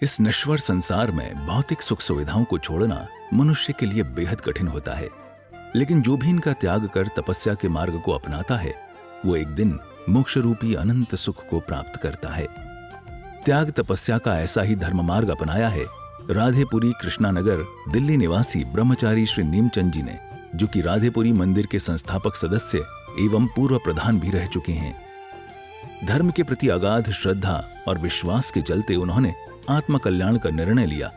इस नश्वर संसार में भौतिक सुख सुविधाओं को छोड़ना मनुष्य के लिए बेहद कठिन होता है, लेकिन जो भी इनका त्याग कर तपस्या के मार्ग को अपनाता है वो एक दिन मोक्ष रूपी अनंत सुख को प्राप्त करता है। त्याग तपस्या का ऐसा ही धर्म मार्ग अपनाया है राधेपुरी कृष्णानगर दिल्ली निवासी ब्रह्मचारी श्री नीमचंद जी ने, जो कि राधेपुरी मंदिर के संस्थापक सदस्य एवं पूर्व प्रधान भी रह चुके हैं। धर्म के प्रति अगाध श्रद्धा और विश्वास के चलते उन्होंने आत्म कल्याण का निर्णय लिया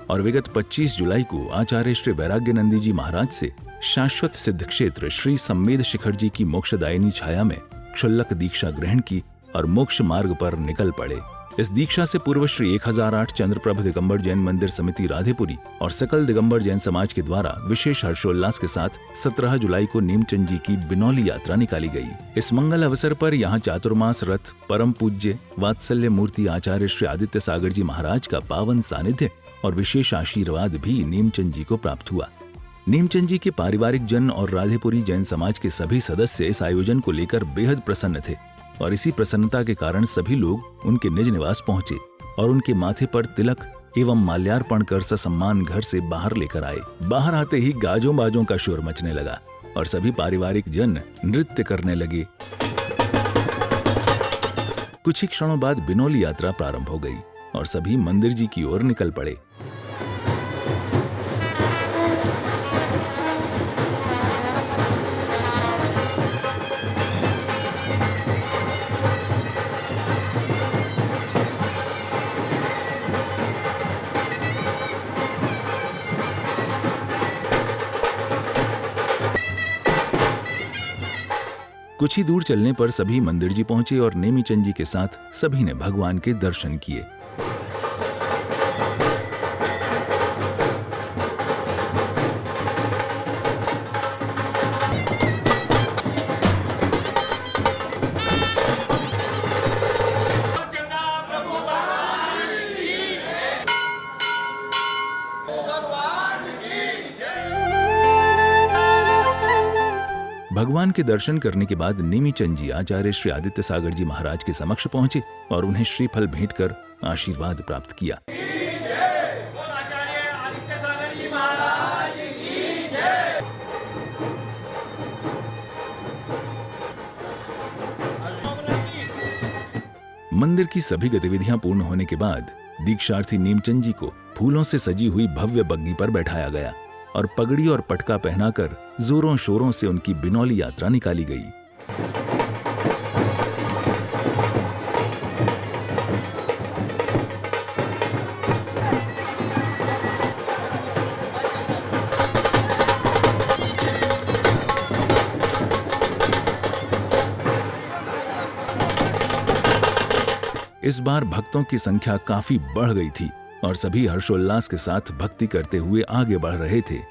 और विगत 25 जुलाई को आचार्य श्री वैराग्यनंदी जी महाराज से शाश्वत सिद्ध क्षेत्र श्री सम्मेद शिखर जी की मोक्षदायिनी छाया में क्षुल्लक दीक्षा ग्रहण की और मोक्ष मार्ग पर निकल पड़े। इस दीक्षा से पूर्व श्री 1008 चंद्रप्रभ दिगंबर जैन मंदिर समिति राधेपुरी और सकल दिगंबर जैन समाज के द्वारा विशेष हर्षोल्लास के साथ 17 जुलाई को नीमचंद जी की बिनौली यात्रा निकाली गई। इस मंगल अवसर पर यहाँ चातुर्मास रथ परम पूज्य वात्सल्य मूर्ति आचार्य श्री आदित्य सागर जी महाराज का पावन सानिध्य और विशेष आशीर्वाद भी नीमचंद जी को प्राप्त हुआ। नीमचंद जी के पारिवारिक जन और राधेपुरी जैन समाज के सभी सदस्य इस आयोजन को लेकर बेहद प्रसन्न थे और इसी प्रसन्नता के कारण सभी लोग उनके निज निवास पहुंचे और उनके माथे पर तिलक एवं माल्यार्पण कर ससम्मान घर से बाहर लेकर आए। बाहर आते ही गाजों बाजों का शोर मचने लगा और सभी पारिवारिक जन नृत्य करने लगे। कुछ ही क्षणों बाद बिनौली यात्रा प्रारंभ हो गई और सभी मंदिर जी की ओर निकल पड़े। कुछ ही दूर चलने पर सभी मंदिर जी पहुंचे और नेमीचंद जी के साथ सभी ने भगवान के दर्शन किए। भगवान के दर्शन करने के बाद नेमीचंद जी आचार्य श्री आदित्य सागर जी महाराज के समक्ष पहुंचे और उन्हें श्रीफल भेंट कर आशीर्वाद प्राप्त किया। मंदिर की सभी गतिविधियां पूर्ण होने के बाद दीक्षार्थी नेमचंद जी को फूलों से सजी हुई भव्य बग्गी पर बैठाया गया और पगड़ी और पटका पहनाकर जोरों शोरों से उनकी बिनौली यात्रा निकाली गई। इस बार भक्तों की संख्या काफी बढ़ गई थी और सभी हर्षोल्लास के साथ भक्ति करते हुए आगे बढ़ रहे थे।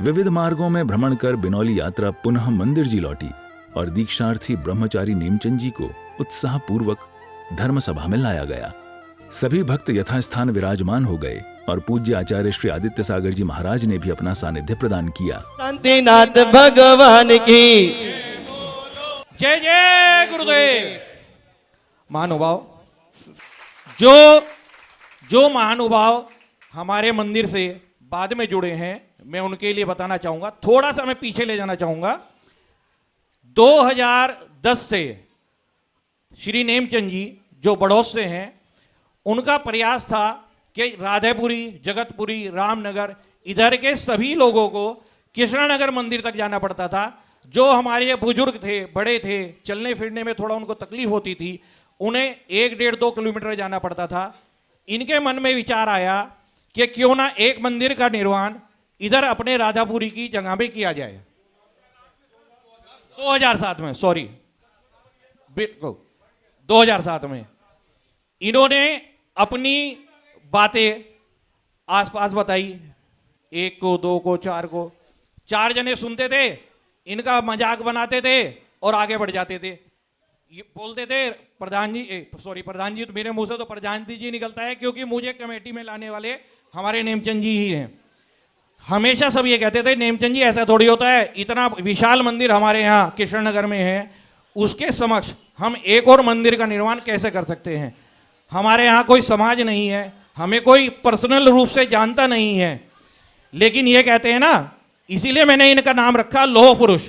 विविध मार्गों में भ्रमण कर बिनौली यात्रा पुनः मंदिर जी लौटी और दीक्षार्थी ब्रह्मचारी नेमचंद जी को उत्साह पूर्वक धर्म सभा में लाया गया। सभी भक्त यथास्थान विराजमान हो गए और पूज्य आचार्य श्री आदित्य सागर जी महाराज ने भी अपना सानिध्य प्रदान किया। शांतिनाथ भगवान की जय जय गुरुदेव। महानुभाव, जो महानुभाव हमारे मंदिर से बाद में जुड़े हैं, मैं उनके लिए बताना चाहूंगा, थोड़ा सा मैं पीछे ले जाना चाहूंगा। 2010 से श्री नेमचंद जी जो बड़ौद से हैं, उनका प्रयास था कि राधेपुरी, जगतपुरी, रामनगर, इधर के सभी लोगों को कृष्णानगर मंदिर तक जाना पड़ता था। जो हमारे बुजुर्ग थे, बड़े थे, चलने फिरने में थोड़ा उनको तकलीफ होती थी, उन्हें 1-1.5-2 किलोमीटर जाना पड़ता था। इनके मन में विचार आया कि क्यों ना एक मंदिर का निर्माण इधर अपने राधापुरी की जगह पे किया जाए। 2007 में, सॉरी, बिल्कुल 2007 में इन्होंने अपनी बातें आसपास बताई, 1 को, 2 को, 4 को। 4 जने सुनते थे, इनका मजाक बनाते थे और आगे बढ़ जाते थे। ये बोलते थे प्रधान जी, सॉरी प्रधान जी, तो मेरे मुंह से तो प्रधान जी निकलता है, क्योंकि मुझे कमेटी में लाने वाले हमारे नेमचंद जी ही हैं। हमेशा सब ये कहते थे, नेमचंद जी ऐसा थोड़ी होता है, इतना विशाल मंदिर हमारे यहाँ कृष्णनगर में है, उसके समक्ष हम एक और मंदिर का निर्माण कैसे कर सकते हैं। हमारे यहाँ कोई समाज नहीं है, हमें कोई पर्सनल रूप से जानता नहीं है, लेकिन ये कहते हैं ना, इसीलिए मैंने इनका नाम रखा लौह पुरुष।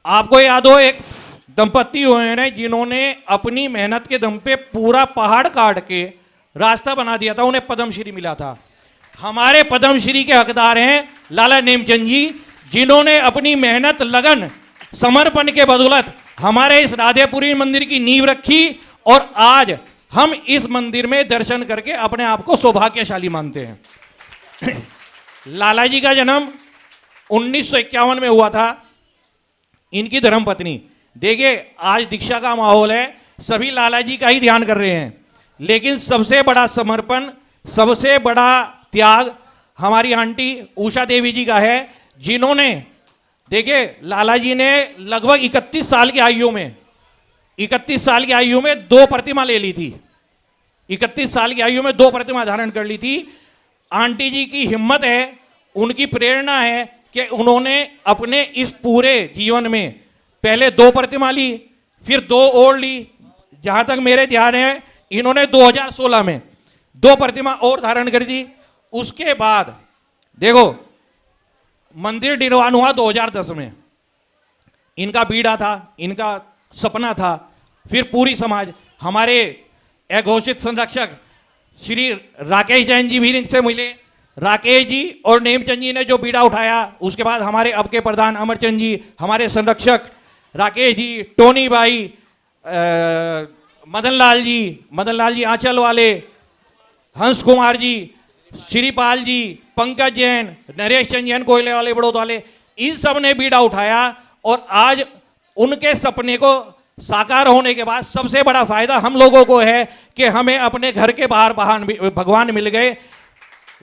आपको याद हो, एक दंपत्ति हुए हैं जिन्होंने अपनी मेहनत के दम पे पूरा पहाड़ काट के रास्ता बना दिया था, उन्हें पद्मश्री मिला था। हमारे पद्मश्री के हकदार हैं लाला नेमचंद जी, जिन्होंने अपनी मेहनत, लगन, समर्पण के बदौलत हमारे इस राधेपुरी मंदिर की नींव रखी, और आज हम इस मंदिर में दर्शन करके अपने आप को सौभाग्यशाली मानते हैं। लाला जी का जन्म 1951 में हुआ था। इनकी धर्मपत्नी, देखिए आज दीक्षा का माहौल है, सभी लाला जी का ही ध्यान कर रहे हैं, लेकिन सबसे बड़ा समर्पण, सबसे बड़ा त्याग हमारी आंटी उषा देवी जी का है, जिन्होंने, देखिए लाला जी ने लगभग 31 साल की आयु में, 31 साल की आयु में 2 प्रतिमा ले ली थी। 31 साल की आयु में 2 प्रतिमा धारण कर ली थी। आंटी जी की हिम्मत है, उनकी प्रेरणा है कि उन्होंने अपने इस पूरे जीवन में पहले 2 प्रतिमा ली, फिर 2 और ली। जहां तक मेरे ध्यान है, इन्होंने 2016 में 2 प्रतिमा और धारण कर दी। उसके बाद देखो, मंदिर निर्माण हुआ 2010 में। इनका बीड़ा था, इनका सपना था। फिर पूरी समाज, हमारे अघोषित संरक्षक श्री राकेश जैन जी भी इनसे मिले। राकेश जी और नेमचंद जी ने जो बीड़ा उठाया, उसके बाद हमारे अब के प्रधान अमरचंद जी, हमारे संरक्षक राकेश जी, टोनी भाई, मदन लाल जी आंचल वाले, हंस कुमार जी, श्रीपाल जी, पंकज जैन, नरेश चंद जैन कोयले वाले, बड़ौद वाले, इन सब ने बीड़ा उठाया। और आज उनके सपने को साकार होने के बाद सबसे बड़ा फायदा हम लोगों को है कि हमें अपने घर के बाहर भगवान मिल गए।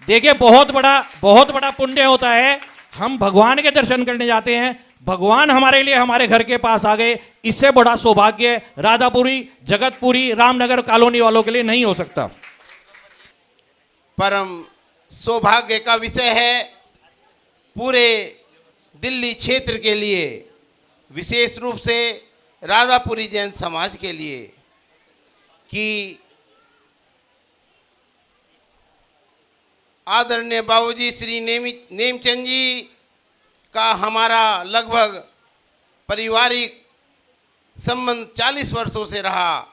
देखिए, बहुत बड़ा पुण्य होता है। हम भगवान के दर्शन करने जाते हैं, भगवान हमारे लिए हमारे घर के पास आ गए। इससे बड़ा सौभाग्य राधापुरी, जगतपुरी, रामनगर कॉलोनी वालों के लिए नहीं हो सकता। परम सौभाग्य का विषय है पूरे दिल्ली क्षेत्र के लिए, विशेष रूप से राधापुरी जैन समाज के लिए, कि आदरणीय बाबूजी श्री नेमचंद जी का हमारा लगभग पारिवारिक संबंध 40 वर्षों से रहा।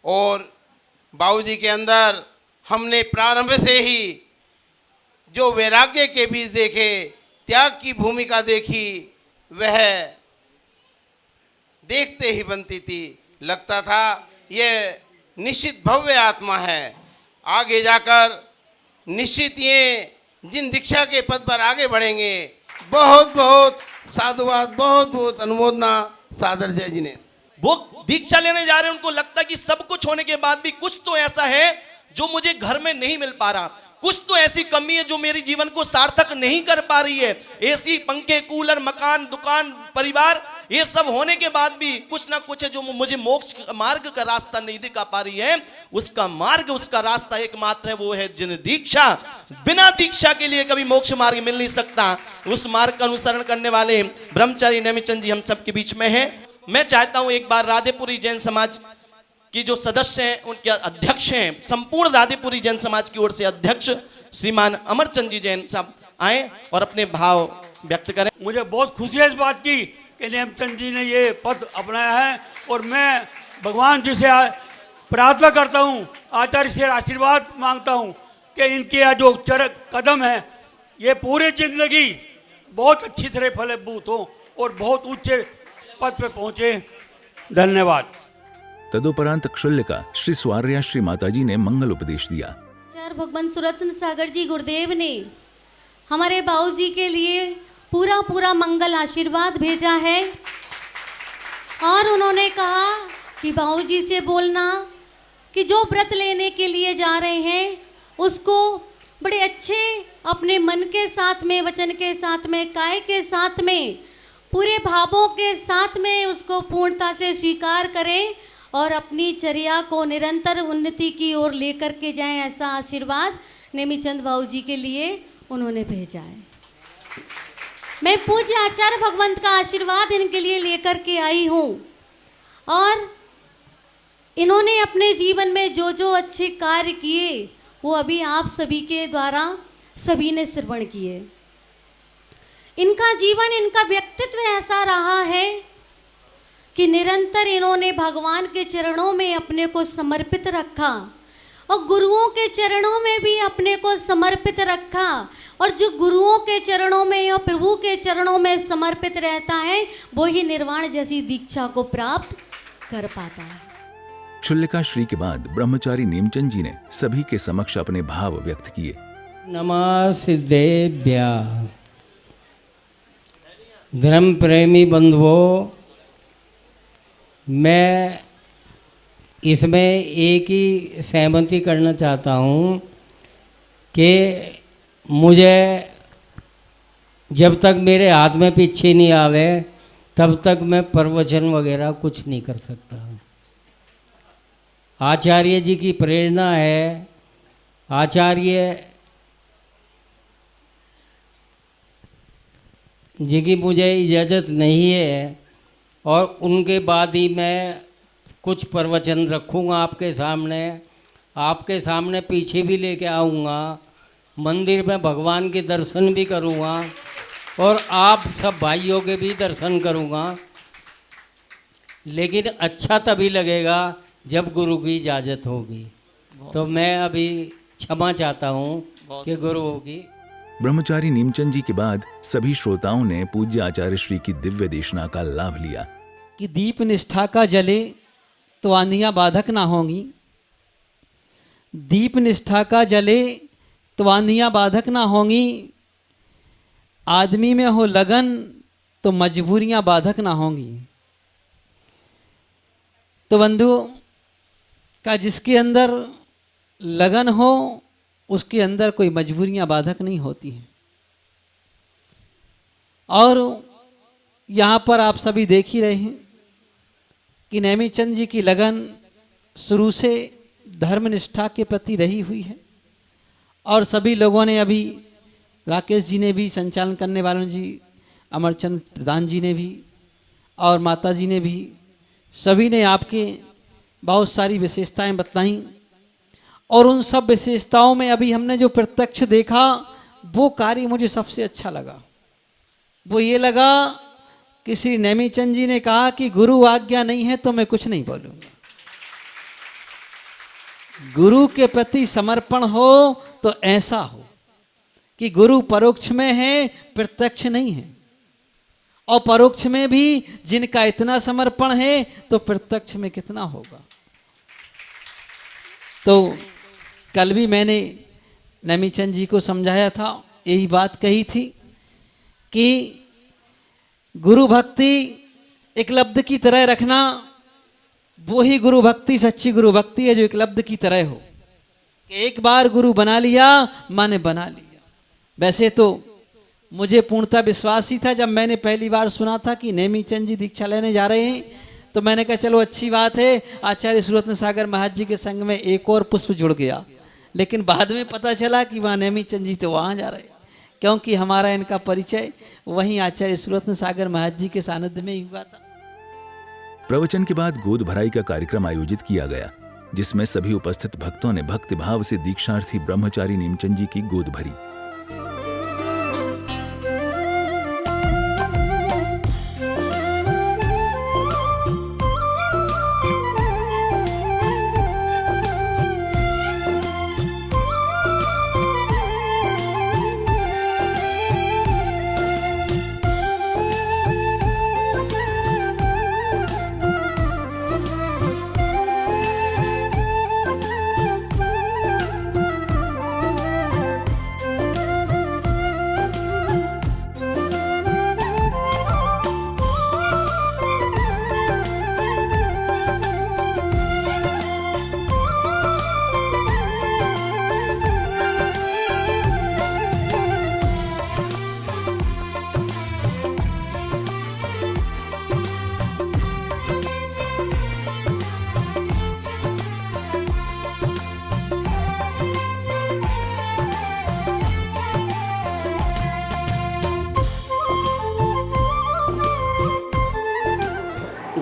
और बाबूजी के अंदर हमने प्रारंभ से ही जो वैराग्य के बीज देखे, त्याग की भूमिका देखी, वह देखते ही बनती थी। लगता था यह निश्चित भव्य आत्मा है, आगे जाकर निश्चित ये जिन दीक्षा के पद पर आगे बढ़ेंगे। बहुत बहुत साधुवाद, बहुत बहुत अनुमोदना, सादर जय जिनेन्द्र। वो दीक्षा लेने जा रहे हैं, उनको लगता है कि सब कुछ होने के बाद भी कुछ तो ऐसा है जो मुझे घर में नहीं मिल पा रहा, कुछ तो ऐसी कमी है जो मेरे जीवन को सार्थक नहीं कर पा रही है। एसी, पंखे, कूलर, मकान, दुकान, परिवार, ये सब होने के बाद भी कुछ ना कुछ है जो मुझे मोक्ष मार्ग का रास्ता नहीं दिखा पा रही है। उसका मार्ग, उसका रास्ता एकमात्र है, वो है जिन दीक्षा। बिना दीक्षा के लिए कभी मोक्ष मार्ग मिल नहीं सकता। उस मार्ग का अनुसरण करने वाले ब्रह्मचारी नेमिचंद जी हम सबके बीच में हैं। मैं चाहता हूं एक बार राधेपुरी जैन समाज की जो सदस्य हैं, उनके अध्यक्ष हैं, संपूर्ण राधेपुरी जैन समाज की ओर से अध्यक्ष श्रीमान अमरचंद जी जैन साहब, आए और अपने भाव व्यक्त करें। मुझे बहुत खुशी है इस बात की कि नेमचंद जी ने ये पद अपनाया है और मैं भगवान जी से प्रार्थना करता हूँ, आचार्य से आशीर्वाद मांगता हूँ कि इनके यह जो कदम है ये पूरी जिंदगी बहुत अच्छी तरह फलीभूत हो और बहुत ऊंचे पद पे पहुँचे। धन्यवाद। तदुपरांत क्षुल्लिका श्री स्वार्या श्री माताजी ने मंगल उपदेश दिया। आचार्य भगवान सुरत्न सागर जी गुरुदेव ने हमारे बाबूजी के लिए पूरा मंगल आशीर्वाद भेजा है और उन्होंने कहा कि बाबूजी से बोलना कि जो व्रत लेने के लिए जा रहे हैं उसको बड़े अच्छे अपने मन के साथ में, वचन के साथ में, काय के साथ में, पूरे भावों के साथ में उसको पूर्णता से स्वीकार करें और अपनी चर्या को निरंतर उन्नति की ओर लेकर के जाएं। ऐसा आशीर्वाद नेमीचंद बाबूजी के लिए उन्होंने भेजा है। मैं पूज्य आचार्य भगवंत का आशीर्वाद इनके लिए लेकर के आई हूँ और इन्होंने अपने जीवन में जो जो अच्छे कार्य किए वो अभी आप सभी के द्वारा सभी ने श्रवण किए। इनका जीवन, इनका व्यक्तित्व ऐसा रहा है कि निरंतर इन्होंने भगवान के चरणों में अपने को समर्पित रखा और गुरुओं के चरणों में भी अपने को समर्पित रखा। और जो गुरुओं के चरणों में और प्रभु के चरणों में समर्पित रहता है वो ही निर्वाण जैसी दीक्षा को प्राप्त कर पाता है। क्षुल्लिका श्री के बाद ब्रह्मचारी नेमचंद जी ने सभी के समक्ष अपने भाव व्यक्त किए। नमः सिद्धेभ्या। धर्म प्रेमी बंधुओं, मैं इसमें एक ही सहमति करना चाहता हूँ कि मुझे जब तक मेरे हाथ में पीछे नहीं आवे तब तक मैं प्रवचन वगैरह कुछ नहीं कर सकता। आचार्य जी की प्रेरणा है, आचार्य जी की मुझे इजाज़त नहीं है और उनके बाद ही मैं कुछ प्रवचन रखूँगा आपके सामने पीछे भी लेके आऊँगा, मंदिर में भगवान के दर्शन भी करूँगा और आप सब भाइयों के भी दर्शन करूँगा। लेकिन अच्छा तभी लगेगा जब गुरु की इजाज़त होगी। तो मैं अभी क्षमा चाहता हूँ कि गुरुओं की। ब्रह्मचारी नीमचंद जी के बाद सभी श्रोताओं ने पूज्य आचार्य श्री की दिव्य देशना का लाभ लिया कि दीप निष्ठा का जले तो आंधियाँ बाधक ना होंगी, दीप निष्ठा का जले तो आंधियाँ बाधक ना होंगी, आदमी में हो लगन तो मजबूरियाँ बाधक ना होंगी। तो बंधु का जिसके अंदर लगन हो उसके अंदर कोई मजबूरियां बाधक नहीं होती हैं। और यहाँ पर आप सभी देख ही रहे हैं कि नेमीचंद जी की लगन शुरू से धर्मनिष्ठा के प्रति रही हुई है और सभी लोगों ने, अभी राकेश जी ने भी, संचालन करने वालों जी, अमरचंद प्रधान जी ने भी और माता जी ने भी, सभी ने आपके बहुत सारी विशेषताएं बताई और उन सब विशेषताओं में अभी हमने जो प्रत्यक्ष देखा वो कार्य मुझे सबसे अच्छा लगा। वो ये लगा कि श्री नेमीचंद जी ने कहा कि गुरु आज्ञा नहीं है तो मैं कुछ नहीं बोलूँगा। गुरु के प्रति समर्पण हो तो ऐसा हो कि गुरु परोक्ष में है, प्रत्यक्ष नहीं है, और परोक्ष में भी जिनका इतना समर्पण है तो प्रत्यक्ष में कितना होगा। तो कल भी मैंने नेमीचंद जी को समझाया था, यही बात कही थी कि गुरु भक्ति एकलब्ध की तरह रखना, वो ही गुरु भक्ति, सच्ची गुरु भक्ति है जो एकलब्ध की तरह हो कि एक बार गुरु बना लिया माने बना लिया। वैसे तो मुझे पूर्णतः विश्वास ही था जब मैंने पहली बार सुना था कि नेमीचंद जी दीक्षा लेने जा रहे हैं, तो मैंने कहा चलो अच्छी बात है, आचार्य सुरत्न सागर महाराज जी के संग में एक और पुष्प जुड़ गया। लेकिन बाद में पता चला कि वहाँ नेमीचंद जी तो वहाँ जा रहे हैं, क्योंकि हमारा इनका परिचय वहीं आचार्य सुरत्न सागर महाराज जी के सानिध्य में ही हुआ था। प्रवचन के बाद गोद भराई का कार्यक्रम आयोजित किया गया, जिसमें सभी उपस्थित भक्तों ने भक्ति भाव से दीक्षार्थी ब्रह्मचारी नेमचंद जी की गोद भरी।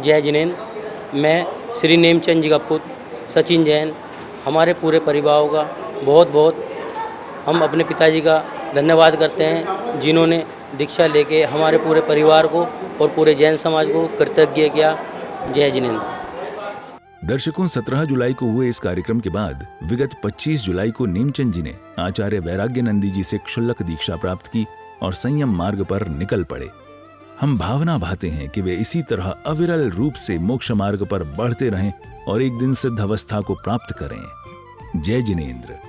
जय जिनेन्द्र। मैं श्री नेमचंद जी का पुत्र सचिन जैन, हमारे पूरे परिवार का बहुत बहुत हम अपने पिताजी का धन्यवाद करते हैं, जिन्होंने दीक्षा लेके हमारे पूरे परिवार को और पूरे जैन समाज को कृतज्ञ किया। जय जिनेन्द्र। दर्शकों, 17 जुलाई को हुए इस कार्यक्रम के बाद विगत 25 जुलाई को नेमचंद जी ने आचार्य वैराग्यानंदी जी से क्षुल्लक दीक्षा प्राप्त की और संयम मार्ग पर निकल पड़े। हम भावना भाते हैं कि वे इसी तरह अविरल रूप से मोक्ष मार्ग पर बढ़ते रहें और एक दिन सिद्ध अवस्था को प्राप्त करें। जय जिनेन्द्र।